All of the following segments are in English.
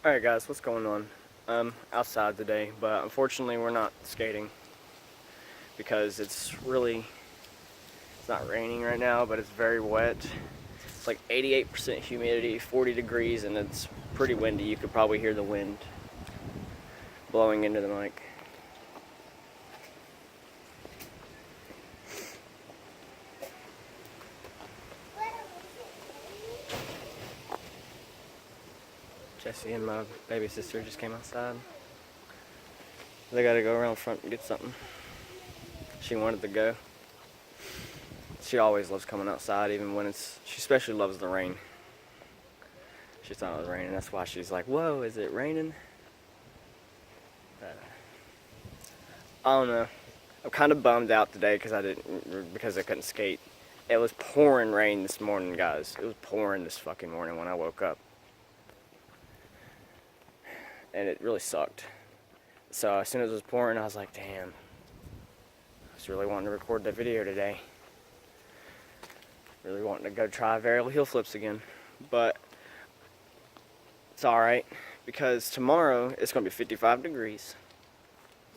Alright guys, what's going on? Outside today, but unfortunately we're not skating because it's not raining right now, but it's very wet. It's like 88% humidity, 40 degrees, and it's pretty windy. You could probably hear the wind blowing into the mic. Jesse and my baby sister just came outside. They gotta go around front and get something. She wanted to go. She always loves coming outside, even when she especially loves the rain. She thought it was raining, that's why she's like, whoa, is it raining? I don't know. I'm kind of bummed out today because I couldn't skate. It was pouring rain this morning, guys. It was pouring this fucking morning when I woke up. And it really sucked. So as soon as it was pouring, I was like, damn. I was really wanting to record that video today. Really wanting to go try variable heel flips again. But it's alright, because tomorrow it's going to be 55 degrees.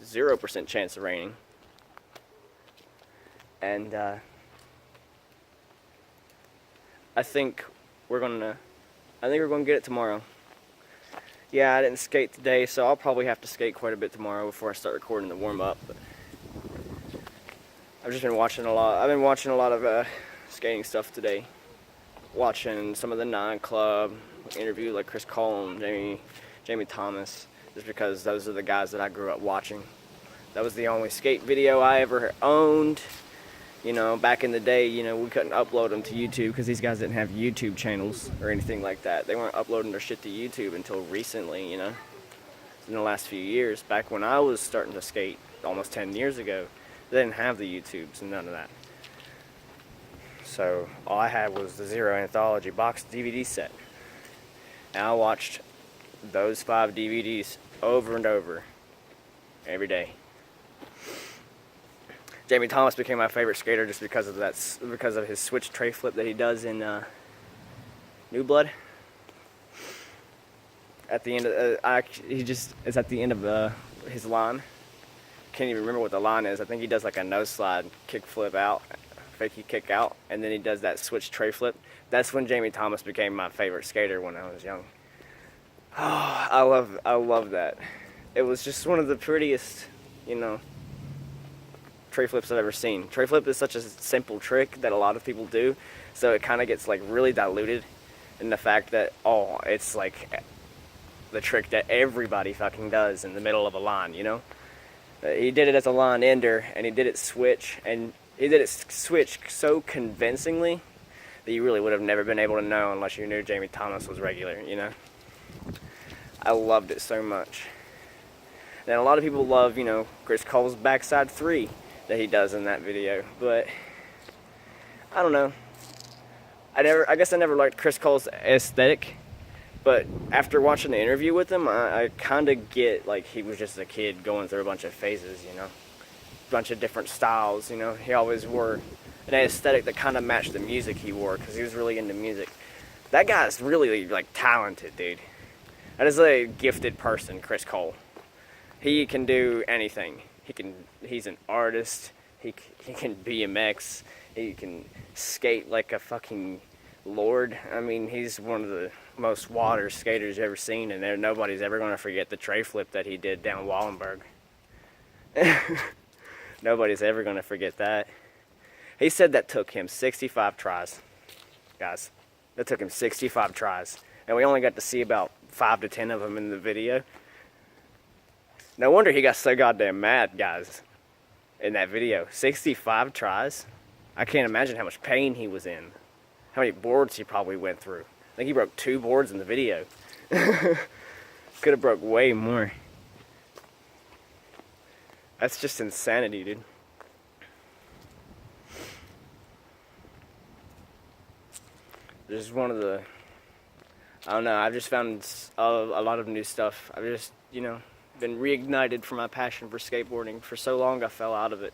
0% chance of raining. And I think we're gonna get it tomorrow. Yeah, I didn't skate today, so I'll probably have to skate quite a bit tomorrow before I start recording the warm-up. But I've just been watching a lot. I've been watching a lot of skating stuff today. Watching some of the Nine Club interviews, like Chris Cole and Jamie Thomas, just because those are the guys that I grew up watching. That was the only skate video I ever owned. You know, back in the day, you know, we couldn't upload them to YouTube because these guys didn't have YouTube channels or anything like that. They weren't uploading their shit to YouTube until recently, you know, in the last few years. Back when I was starting to skate almost 10 years ago, they didn't have the YouTubes and none of that. So all I had was the Zero Anthology box DVD set. And I watched those 5 DVDs over and over every day. Jamie Thomas became my favorite skater just because of his switch tray flip that he does in New Blood. At the end of it's at the end of his line. Can't even remember what the line is. I think he does like a nose slide kick flip out, fakey kick out, and then he does that switch tray flip. That's when Jamie Thomas became my favorite skater when I was young. Oh, I love that. It was just one of the prettiest, you know, tray flips I've ever seen. Tray flip is such a simple trick that a lot of people do, so it kind of gets like really diluted in the fact that, oh, it's like the trick that everybody fucking does in the middle of a line, you know? He did it as a line ender, and he did it switch so convincingly that you really would have never been able to know unless you knew Jamie Thomas was regular, you know? I loved it so much. And a lot of people love, you know, Chris Cole's backside 3 that he does in that video, but I don't know. I guess I never liked Chris Cole's aesthetic, but after watching the interview with him, I kind of get like he was just a kid going through a bunch of phases, you know, a bunch of different styles, you know. He always wore an aesthetic that kind of matched the music he wore because he was really into music. That guy's really like talented, dude. That is a gifted person, Chris Cole. He can do anything. He's an artist. He can BMX. He can skate like a fucking lord. I mean, he's one of the most water skaters you've ever seen, and nobody's ever going to forget the tray flip that he did down Wallenberg. Nobody's ever going to forget that. He said that took him 65 tries. Guys, that took him 65 tries. And we only got to see about 5 to 10 of them in the video. No wonder he got so goddamn mad, guys, in that video. 65 tries? I can't imagine how much pain he was in. How many boards he probably went through. I think he broke 2 boards in the video. Could have broke way more. That's just insanity, dude. There's one of the... I don't know, I've just found a lot of new stuff. I've just, you know, been reignited for my passion for skateboarding. For so long I fell out of it.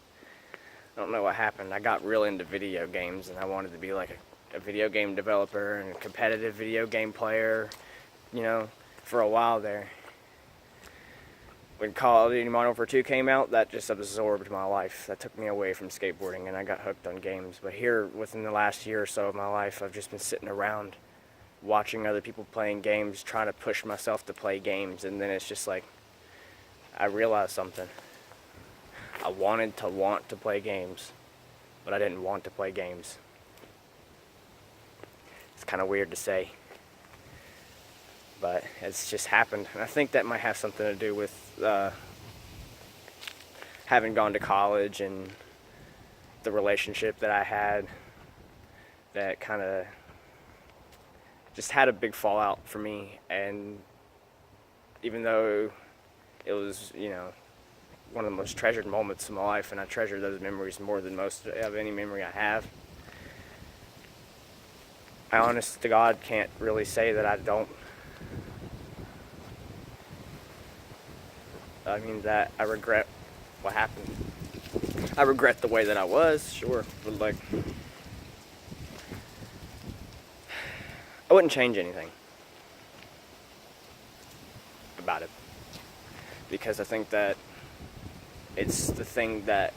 I don't know what happened. I got real into video games and I wanted to be like a video game developer and a competitive video game player, you know. for a while there. When Call of Duty Modern Warfare 2 came out, that just absorbed my life. That took me away from skateboarding, and I got hooked on games. But here, within the last year or so of my life, I've just been sitting around watching other people playing games, trying to push myself to play games, and then it's just like, I realized something. I wanted to want to play games, but I didn't want to play games. It's kind of weird to say, but it's just happened. And I think that might have something to do with having gone to college and the relationship that I had that kind of just had a big fallout for me. And even though it was, one of the most treasured moments of my life, and I treasure those memories more than most of any memory I have, I honest to God can't really say that I don't. I mean, that I regret what happened. I regret the way that I was, sure, but like, I wouldn't change anything about it, because I think that it's the thing that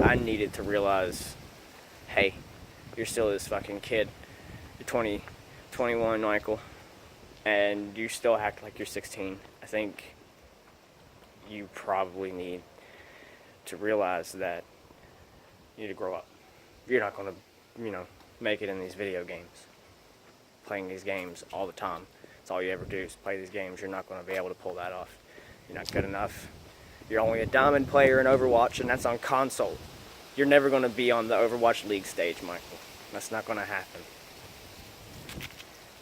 I needed to realize. Hey, you're still this fucking kid. You're 20, 21, Michael, and you still act like you're 16. I think you probably need to realize that you need to grow up. You're not going to, make it in these video games. Playing these games all the time. That's all you ever do is play these games. You're not going to be able to pull that off. You're not good enough. You're only a diamond player in Overwatch, and that's on console. You're never going to be on the Overwatch League stage, Michael. That's not going to happen.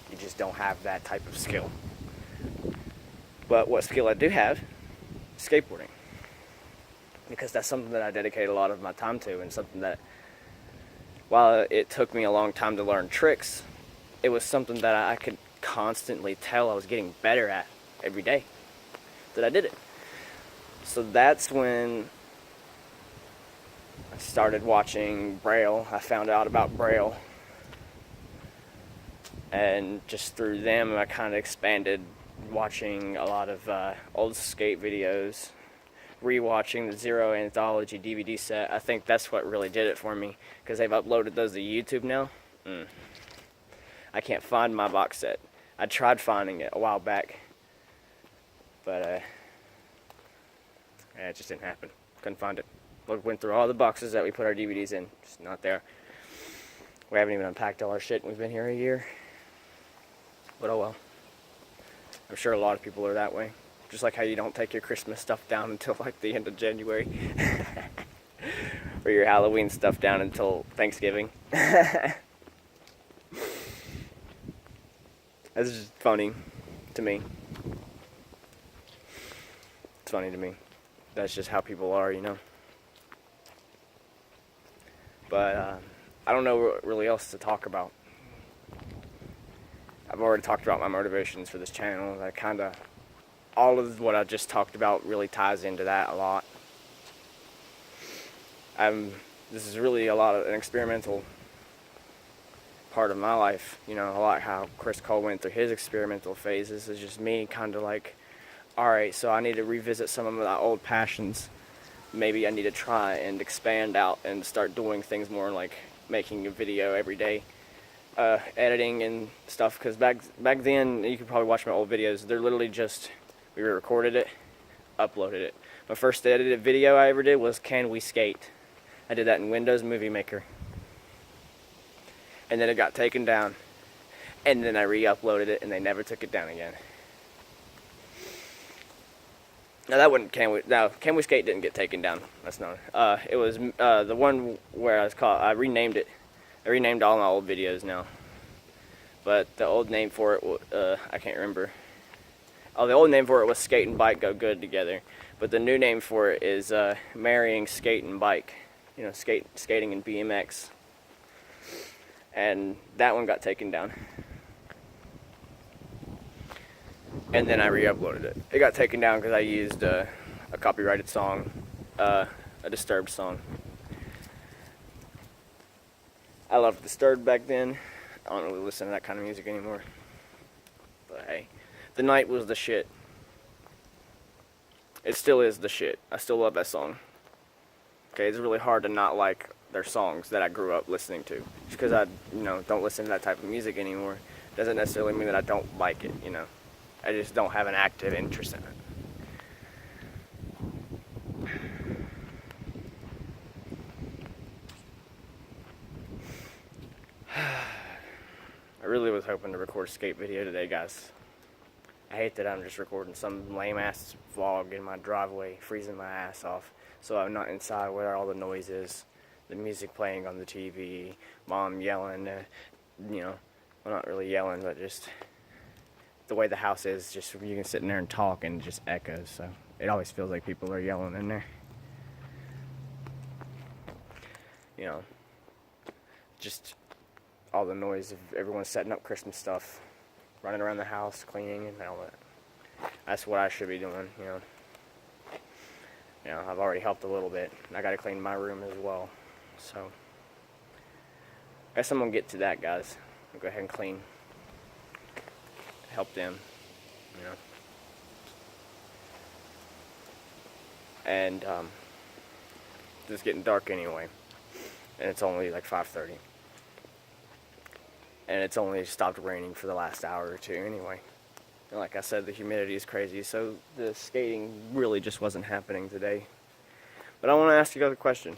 You just don't have that type of skill. But what skill I do have, skateboarding, because that's something that I dedicate a lot of my time to, and something that, while it took me a long time to learn tricks, it was something that I could constantly tell I was getting better at every day that I did it. So that's when I started watching Braille. I found out about Braille, and just through them I kind of expanded, watching a lot of old skate videos, rewatching the Zero Anthology DVD set. I think that's what really did it for me, because they've uploaded those to YouTube now. I can't find my box set. I tried finding it a while back, but it just didn't happen. Couldn't find it. Went through all the boxes that we put our DVDs in. Just not there. We haven't even unpacked all our shit. We've been here a year. But oh well. I'm sure a lot of people are that way. Just like how you don't take your Christmas stuff down until like the end of January. Or your Halloween stuff down until Thanksgiving. That's just funny to me. It's funny to me. That's just how people are, But I don't know what really else to talk about. I've already talked about my motivations for this channel. All of what I just talked about really ties into that a lot. This is really a lot of an experimental part of my life. A lot how Chris Cole went through his experimental phases. Is just me kind of like, alright, so I need to revisit some of my old passions. Maybe I need to try and expand out and start doing things more like making a video every day, editing and stuff. Because back then, you could probably watch my old videos. They're literally just, we recorded it, uploaded it. My first edited video I ever did was Can We Skate? I did that in Windows Movie Maker. And then it got taken down. And then I re-uploaded it, and they never took it down again. No, that wasn't Can We Skate didn't get taken down. That's not. It was the one where I renamed it. I renamed all my old videos now. But the old name for it, I can't remember. Oh, the old name for it was Skate and Bike Go Good Together. But the new name for it is Marrying Skate and Bike. Skating and BMX. And that one got taken down. And then I re-uploaded it. It got taken down because I used a copyrighted song, a Disturbed song. I loved Disturbed back then. I don't really listen to that kind of music anymore. But hey, The Night was the shit. It still is the shit. I still love that song. Okay, it's really hard to not like their songs that I grew up listening to. Just because I, don't listen to that type of music anymore doesn't necessarily mean that I don't like it, I just don't have an active interest in it. I really was hoping to record a skate video today, guys. I hate that I'm just recording some lame-ass vlog in my driveway, freezing my ass off, so I'm not inside where all the noise is, the music playing on the TV, mom yelling, well, not really yelling, but just the way the house is, just you can sit in there and talk and it just echoes, so it always feels like people are yelling in there. Just all the noise of everyone setting up Christmas stuff, running around the house, cleaning and all that. That's what I should be doing, I've already helped a little bit. I gotta clean my room as well. So, I guess I'm gonna get to that, guys. I'll go ahead and clean. Help them, And, it's getting dark anyway. And it's only like 5:30. And it's only stopped raining for the last hour or two anyway. And like I said, the humidity is crazy, so the skating really just wasn't happening today. But I want to ask you guys a question.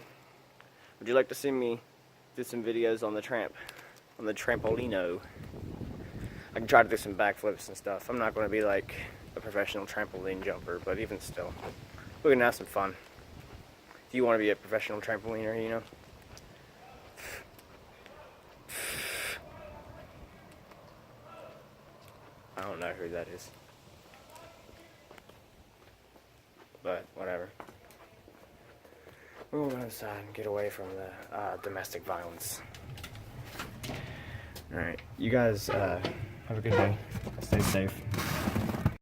Would you like to see me do some videos on the trampolino? I can try to do some backflips and stuff. I'm not going to be like a professional trampoline jumper, but even still, we can have some fun. If you want to be a professional trampoliner, I don't know who that is. But, whatever. We'll go inside and get away from the domestic violence. Alright, you guys have a good day. Stay safe.